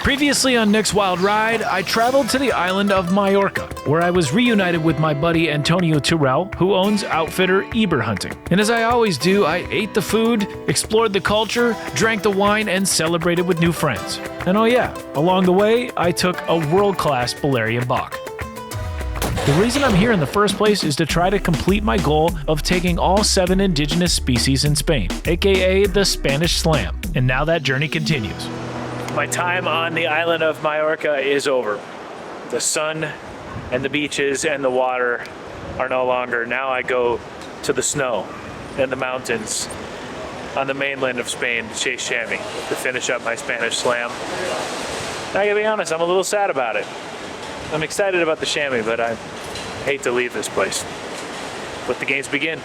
Previously on Nickswildride, I traveled to the island of Majorca, where I was reunited with my buddy Antonio Terrell, who owns outfitter Eber Hunting. And as I always do, I ate the food, explored the culture, drank the wine, and celebrated with new friends. And oh yeah, along the way, I took a world-class Balearian Bach. The reason I'm here in the first place is to try to complete my goal of taking all 7 indigenous species in Spain, aka the Spanish Slam. And now that journey continues. My time on the island of Majorca is over. The sun and the beaches and the water are no longer. Now I go to the snow and the mountains on the mainland of Spain to chase chamois, to finish up my Spanish Slam. I gotta be honest, I'm a little sad about it. I'm excited about the chamois, but I hate to leave this place. Let the games begin.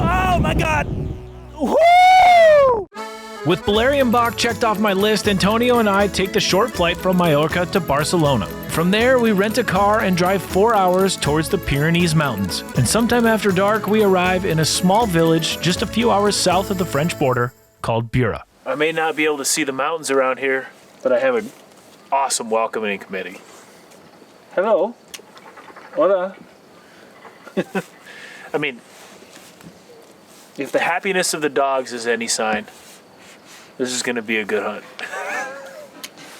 Oh my God! Woo! With Balearian Bach checked off my list, Antonio and I take the short flight from Majorca to Barcelona. From there, we rent a car and drive 4 hours towards the Pyrenees mountains. And sometime after dark, we arrive in a small village just a few hours south of the French border called Bura. I may not be able to see the mountains around here, but I have an awesome welcoming committee. Hello. Hola. I mean, if the happiness of the dogs is any sign, this is going to be a good hunt.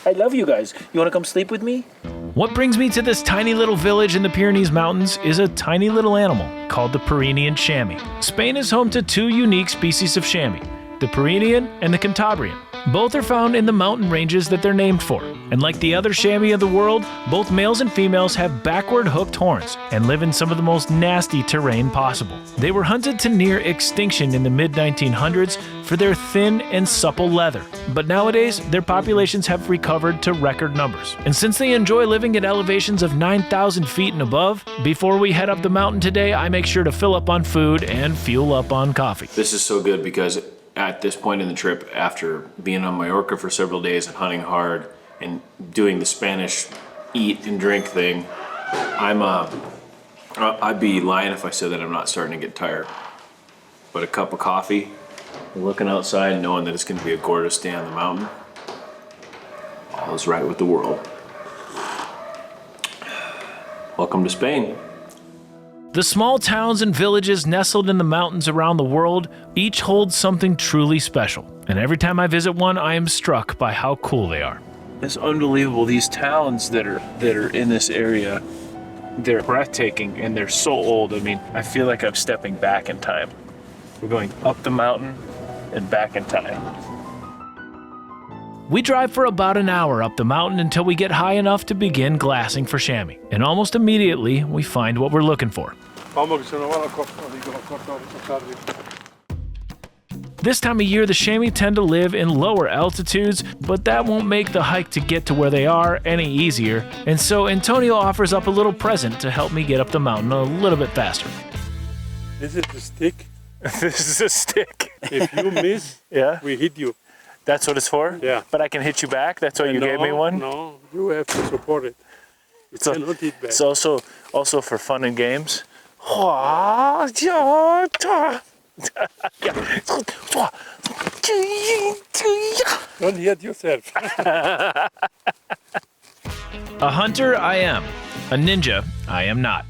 I love you guys. You want to come sleep with me? What brings me to this tiny little village in the Pyrenees Mountains is a tiny little animal called the Pyrenean chamois. Spain is home to 2 unique species of chamois, the Pyrenean and the Cantabrian. Both are found in the mountain ranges that they're named for. And like the other chamois of the world, both males and females have backward hooked horns and live in some of the most nasty terrain possible. They were hunted to near extinction in the mid-1900s for their thin and supple leather. But nowadays, their populations have recovered to record numbers. And since they enjoy living at elevations of 9,000 feet and above, before we head up the mountain today, I make sure to fill up on food and fuel up on coffee. This is so good because at this point in the trip, after being on Majorca for several days and hunting hard and doing the Spanish eat and drink thing, I'd be lying if I said that I'm not starting to get tired. But a cup of coffee, looking outside, knowing that it's going to be a gorgeous day on the mountain, all is right with the world. Welcome to Spain. The small towns and villages nestled in the mountains around the world each hold something truly special. And every time I visit one, I am struck by how cool they are. It's unbelievable. These towns that are in this area, they're breathtaking and they're so old. I mean, I feel like I'm stepping back in time. We're going up the mountain and back in time. We drive for about an hour up the mountain until we get high enough to begin glassing for chamois. And almost immediately, we find what we're looking for. This time of year, the chamois tend to live in lower altitudes, but that won't make the hike to get to where they are any easier. And so Antonio offers up a little present to help me get up the mountain a little bit faster. This is the stick. This is a stick. If you miss, Yeah. we hit you. That's what it's for? Yeah. But I can hit you back? That's why you gave me one? No, you have to support it. It cannot hit back. It's also for fun and games. Don't hit yourself. A hunter I am. A ninja I am not.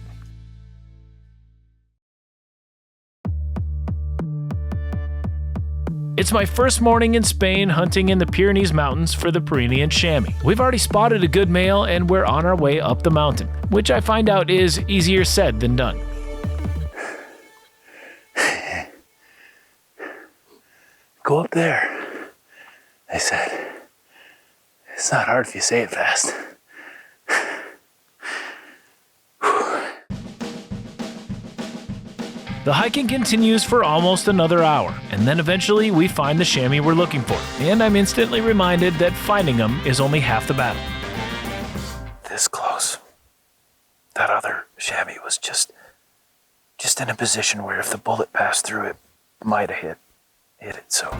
It's my first morning in Spain hunting in the Pyrenees Mountains for the Pyrenean chamois. We've already spotted a good male and we're on our way up the mountain, which I find out is easier said than done. Go up there, they said. It's not hard if you say it fast. The hiking continues for almost another hour, and then eventually we find the chamois we're looking for, and I'm instantly reminded that finding them is only half the battle. This close. That other chamois was just in a position where if the bullet passed through it, might have hit it, so.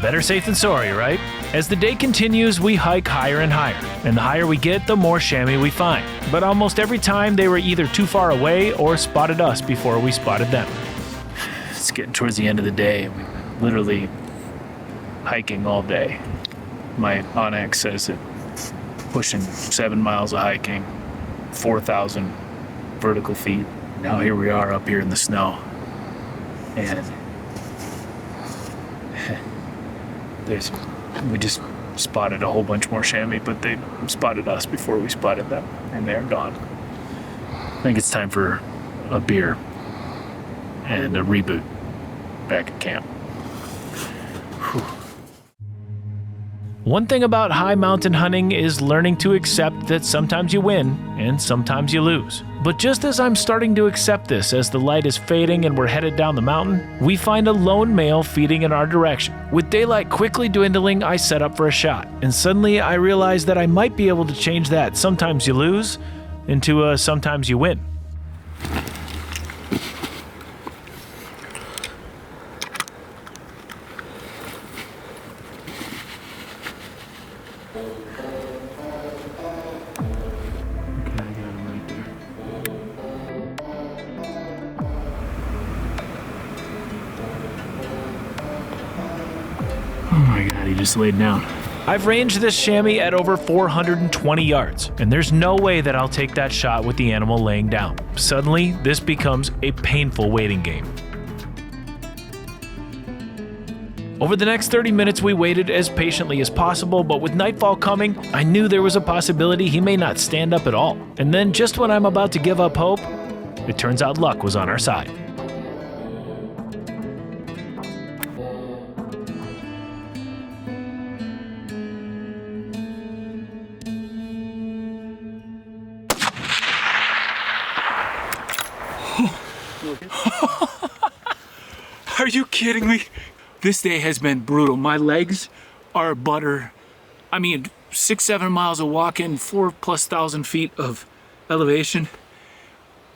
Better safe than sorry, right? As the day continues, we hike higher and higher, and the higher we get, the more chamois we find. But almost every time, they were either too far away or spotted us before we spotted them. It's getting towards the end of the day. literally hiking all day. My Onyx says it pushing 7 miles of hiking, 4,000 vertical feet. Now here we are up here in the snow. And we just spotted a whole bunch more chamois, but they spotted us before we spotted them, and they're gone. I think it's time for a beer and a reboot back at camp. Whew. One thing about high mountain hunting is learning to accept that sometimes you win and sometimes you lose. But just as I'm starting to accept this as the light is fading and we're headed down the mountain, we find a lone male feeding in our direction. With daylight quickly dwindling, I set up for a shot, and suddenly I realize that I might be able to change that sometimes you lose into a sometimes you win. Oh my God, he just laid down. I've ranged this chamois at over 420 yards, and there's no way that I'll take that shot with the animal laying down. Suddenly, this becomes a painful waiting game. Over the next 30 minutes, we waited as patiently as possible, but with nightfall coming, I knew there was a possibility he may not stand up at all. And then just when I'm about to give up hope, it turns out luck was on our side. Are you kidding me? This day has been brutal. My legs are butter. I mean, 6-7 miles of walking, 4,000+ feet of elevation.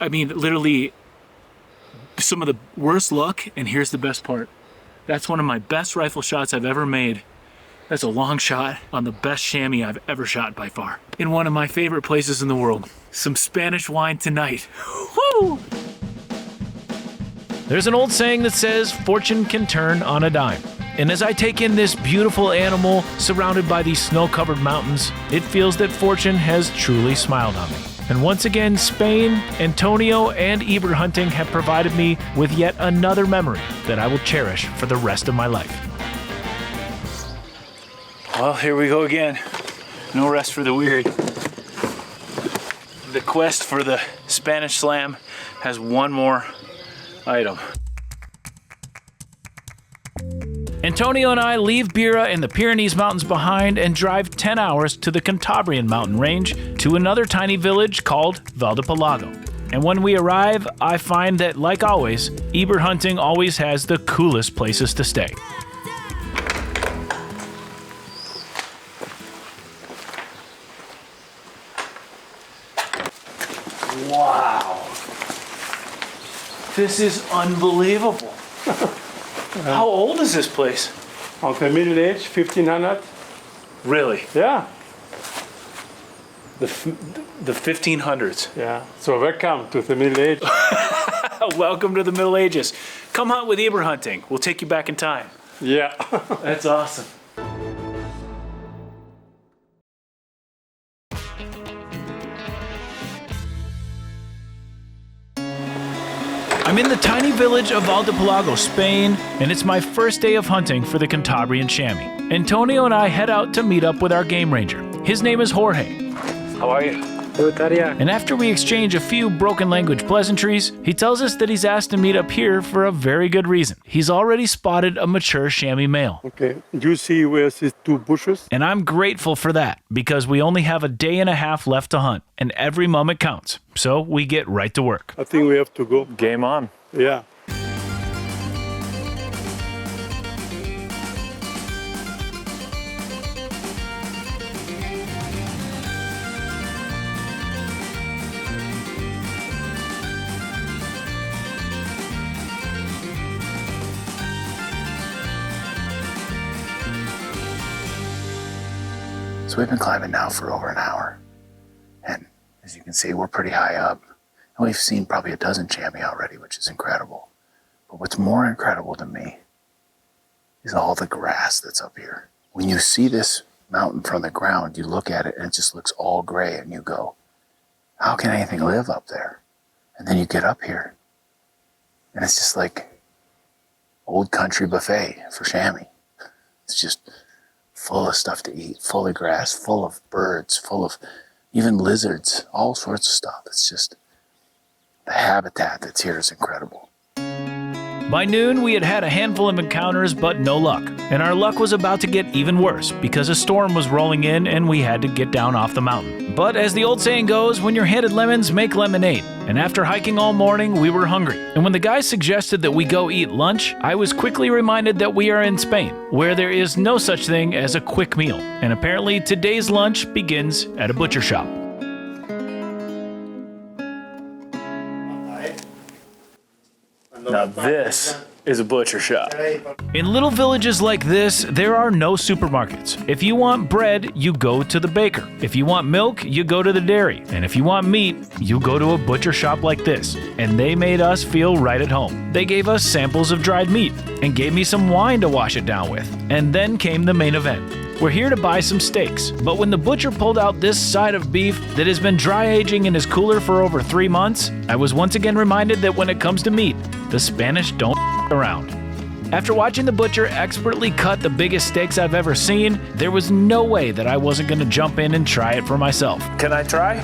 I mean, literally some of the worst luck, and here's the best part. That's one of my best rifle shots I've ever made. That's a long shot on the best chamois I've ever shot by far. In one of my favorite places in the world. Some Spanish wine tonight. Woo! There's an old saying that says, fortune can turn on a dime. And as I take in this beautiful animal surrounded by these snow-covered mountains, it feels that fortune has truly smiled on me. And once again, Spain, Antonio, and Eber hunting have provided me with yet another memory that I will cherish for the rest of my life. Well, here we go again. No rest for the weary. The quest for the Spanish slam has one more item. Antonio and I leave Bira in the Pyrenees mountains behind and drive 10 hours to the Cantabrian mountain range to another tiny village called Valdepelago. And when we arrive, I find that, like always, Eber hunting always has the coolest places to stay. Wow. This is unbelievable. How old is this place? Of the Middle Age, 1500. Really? Yeah. The 1500s. Yeah. So welcome to the Middle Age. Welcome to the Middle Ages. Come hunt with Eber hunting. We'll take you back in time. Yeah. That's awesome. I'm in the tiny village of Valdepelago, Spain, and it's my first day of hunting for the Cantabrian chamois. Antonio and I head out to meet up with our game ranger. His name is Jorge. How are you? And after we exchange a few broken language pleasantries, he tells us that he's asked to meet up here for a very good reason. He's already spotted a mature chamois male. Okay, you see where these two bushes? And I'm grateful for that, because we only have a day and a half left to hunt, and every moment counts. So we get right to work. I think we have to go. Game on. Yeah. So we've been climbing now for over an hour. And as you can see, we're pretty high up. And we've seen probably a dozen chamois already, which is incredible. But what's more incredible to me is all the grass that's up here. When you see this mountain from the ground, you look at it and it just looks all gray and you go, how can anything live up there? And then you get up here and it's just like old country buffet for Chamois. It's just full of stuff to eat, full of grass, full of birds, full of even lizards, all sorts of stuff. It's just, the habitat that's here is incredible. By noon, we had had a handful of encounters, but no luck. And our luck was about to get even worse because a storm was rolling in and we had to get down off the mountain. But as the old saying goes, when you're handed lemons, make lemonade. And after hiking all morning, we were hungry. And when the guys suggested that we go eat lunch, I was quickly reminded that we are in Spain, where there is no such thing as a quick meal. And apparently today's lunch begins at a butcher shop. Now this is a butcher shop. In little villages like this, there are no supermarkets. If you want bread, you go to the baker. If you want milk, you go to the dairy. And if you want meat, you go to a butcher shop like this. And they made us feel right at home. They gave us samples of dried meat and gave me some wine to wash it down with. And then came the main event. We're here to buy some steaks, but when the butcher pulled out this side of beef that has been dry aging in his cooler for over 3 months, I was once again reminded that when it comes to meat, the Spanish don't around. After watching the butcher expertly cut the biggest steaks I've ever seen, there was no way that I wasn't going to jump in and try it for myself. Can I try?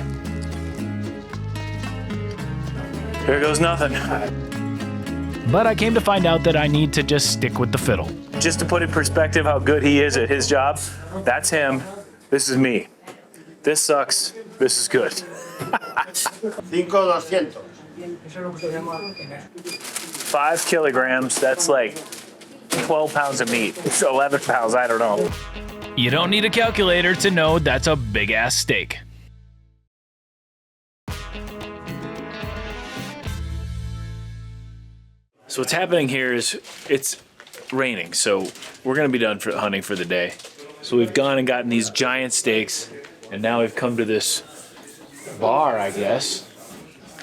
Here goes nothing. But I came to find out that I need to just stick with the fiddle. Just to put in perspective how good he is at his job, that's him, this is me. This sucks, this is good. 5 kilograms, that's like 12 pounds of meat. It's 11 pounds, I don't know. You don't need a calculator to know that's a big-ass steak. So what's happening here is it's raining, so we're gonna be done for hunting for the day. So we've gone and gotten these giant steaks, and now we've come to this bar, I guess,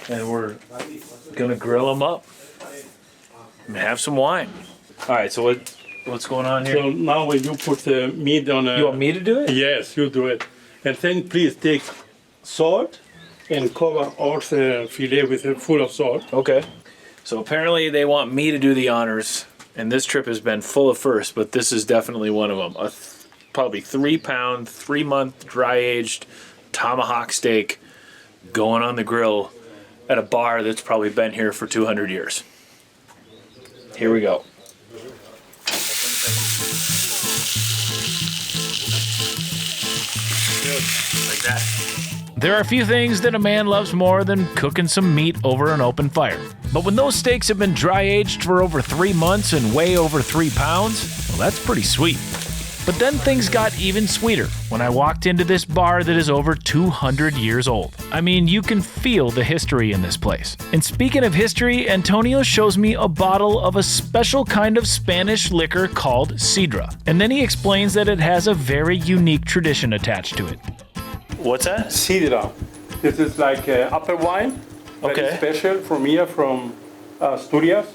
and we're gonna grill them up and have some wine. All right, so what's going on here? So now when you put the meat on a... You want me to do it? Yes, you do it. And then please take salt and cover all the fillet with full of salt. Okay. So apparently they want me to do the honors, and this trip has been full of firsts, but this is definitely one of them. Probably 3 pound, 3 month dry aged tomahawk steak going on the grill at a bar that's probably been here for 200 years. Here we go. Like that. There are few things that a man loves more than cooking some meat over an open fire. But when those steaks have been dry aged for over 3 months and weigh over 3 pounds, well, that's pretty sweet. But then things got even sweeter when I walked into this bar that is over 200 years old. I mean, you can feel the history in this place. And speaking of history, Antonio shows me a bottle of a special kind of Spanish liquor called sidra. And then he explains that it has a very unique tradition attached to it. What's that? Sidra. This is like apple wine. Okay. Very special from here, from Asturias.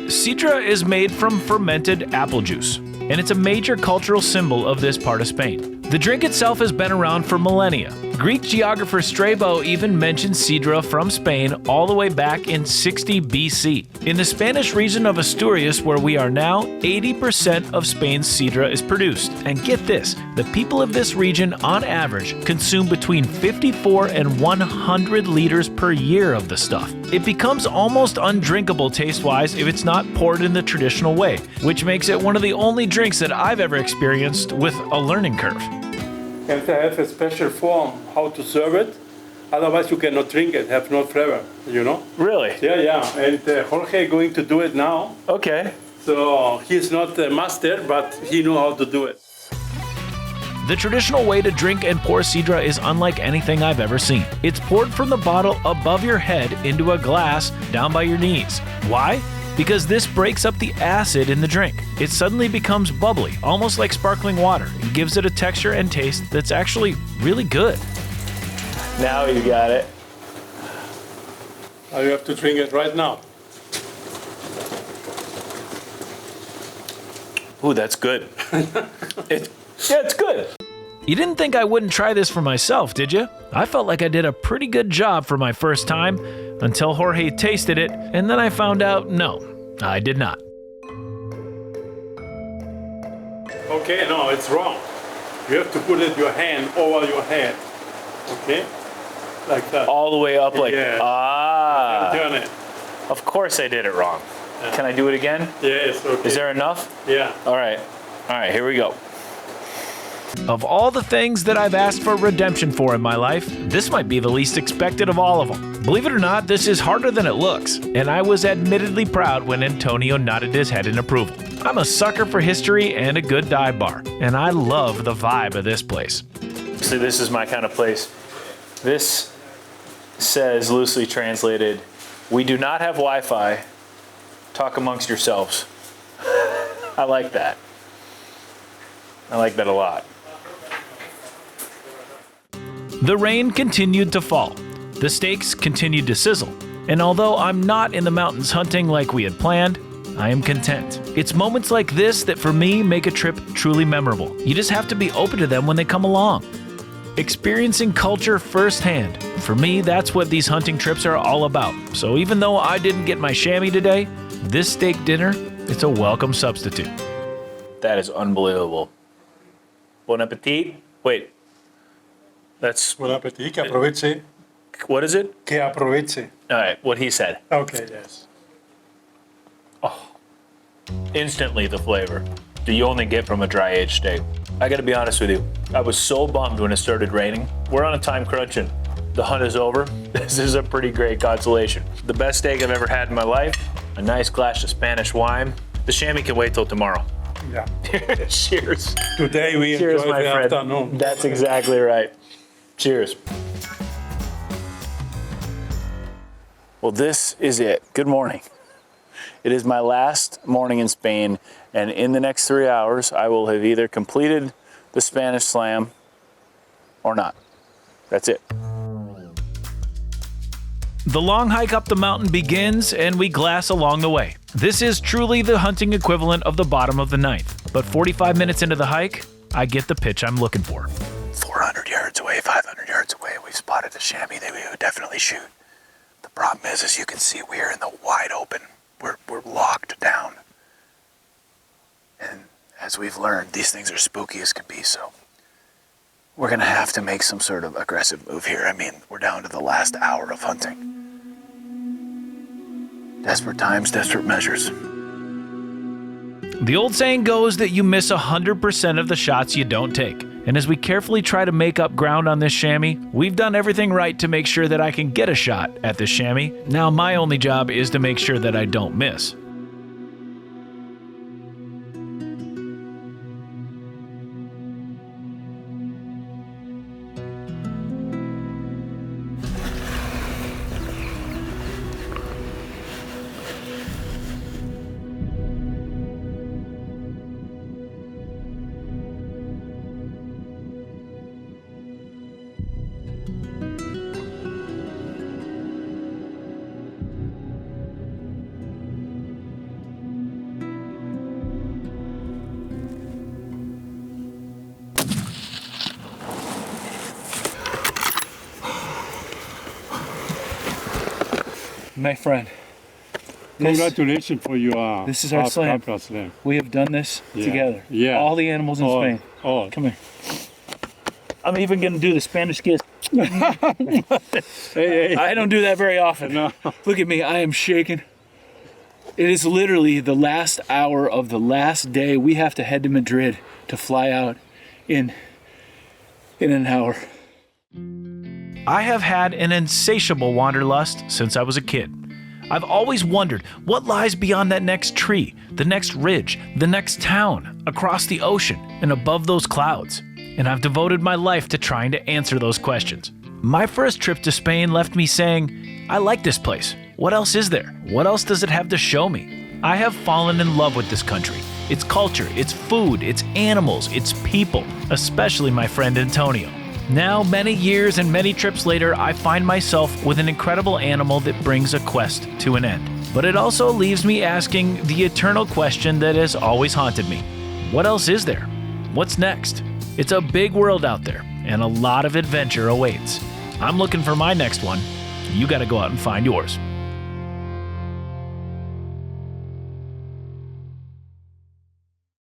Sidra is made from fermented apple juice, and it's a major cultural symbol of this part of Spain. The drink itself has been around for millennia. Greek geographer Strabo even mentioned sidra from Spain all the way back in 60 BC. In the Spanish region of Asturias, where we are now, 80% of Spain's sidra is produced. And get this, the people of this region, on average, consume between 54 and 100 liters per year of the stuff. It becomes almost undrinkable taste-wise if it's not poured in the traditional way, which makes it one of the only drinks that I've ever experienced with a learning curve. And they have a special form how to serve it. Otherwise, you cannot drink it. Have no flavor. You know? Really? Yeah. And Jorge going to do it now. Okay. So he's not the master, but he knows how to do it. The traditional way to drink and pour sidra is unlike anything I've ever seen. It's poured from the bottle above your head into a glass down by your knees. Why? Because this breaks up the acid in the drink. It suddenly becomes bubbly, almost like sparkling water, and gives it a texture and taste that's actually really good. Now you got it. Now you have to drink it right now. Ooh, that's good. It's good. You didn't think I wouldn't try this for myself, did you? I felt like I did a pretty good job for my first time until Jorge tasted it, and then I found out, no, I did not. Okay, no, it's wrong. You have to put it your hand over your head. Okay? Like that. All the way up like, And turn it. Of course I did it wrong. Can I do it again? Yes, okay. Is there enough? Yeah. All right, here we go. Of all the things that I've asked for redemption for in my life, this might be the least expected of all of them. Believe it or not, this is harder than it looks, and I was admittedly proud when Antonio nodded his head in approval. I'm a sucker for history and a good dive bar, and I love the vibe of this place. See, this is my kind of place. This says, loosely translated, we do not have Wi-Fi. Talk amongst yourselves. I like that. I like that a lot. The rain continued to fall. The steaks continued to sizzle. And although I'm not in the mountains hunting like we had planned, I am content. It's moments like this that for me make a trip truly memorable. You just have to be open to them when they come along. Experiencing culture firsthand. For me, that's what these hunting trips are all about. So even though I didn't get my chamois today, this steak dinner, it's a welcome substitute. That is unbelievable. Bon appetit. Wait. That's, Bon appetit, que aproveche. what is it? Que aproveche. All right, what he said. Okay, yes. Instantly the flavor that you only get from a dry aged steak. I gotta be honest with you. I was so bummed when it started raining. We're on a time crunch and the hunt is over. This is a pretty great consolation. The best steak I've ever had in my life. A nice glass of Spanish wine. The chamois can wait till tomorrow. Yeah. Cheers. Today we Cheers, enjoy my the friend. afternoon. That's exactly right. Cheers. Well, this is it. Good morning. It is my last morning in Spain, and in the next 3 hours, I will have either completed the Spanish Slam or not. That's it. The long hike up the mountain begins, and we glass along the way. This is truly the hunting equivalent of the bottom of the ninth. But 45 minutes into the hike, I get the pitch I'm looking for. 400 yards away, 500 yards away, we've spotted a chamois that we would definitely shoot. The problem is, as you can see, we're in the wide open. We're locked down. And as we've learned, these things are spooky as can be, so we're gonna have to make some sort of aggressive move here. I mean, we're down to the last hour of hunting. Desperate times, desperate measures. The old saying goes that you miss 100% of the shots you don't take. And as we carefully try to make up ground on this chamois, we've done everything right to make sure that I can get a shot at this chamois. Now my only job is to make sure that I don't miss. My friend, Congratulations for your this is our slam. slam. We have done this together. Yeah. All the animals in Spain. Oh, Come here. I'm even going to do the Spanish kiss. hey. I don't do that very often. No. Look at me. I am shaking. It is literally the last hour of the last day. We have to head to Madrid to fly out in an hour. I have had an insatiable wanderlust since I was a kid. I've always wondered what lies beyond that next tree, the next ridge, the next town, across the ocean, and above those clouds. And I've devoted my life to trying to answer those questions. My first trip to Spain left me saying, I like this place. What else is there? What else does it have to show me? I have fallen in love with this country. Its culture, its food, its animals, its people, especially my friend Antonio. Now, many years and many trips later, I find myself with an incredible animal that brings a quest to an end. But it also leaves me asking the eternal question that has always haunted me. what else is there? What's next? It's a big world out there, and a lot of adventure awaits. I'm looking for my next one. You got to go out and find yours.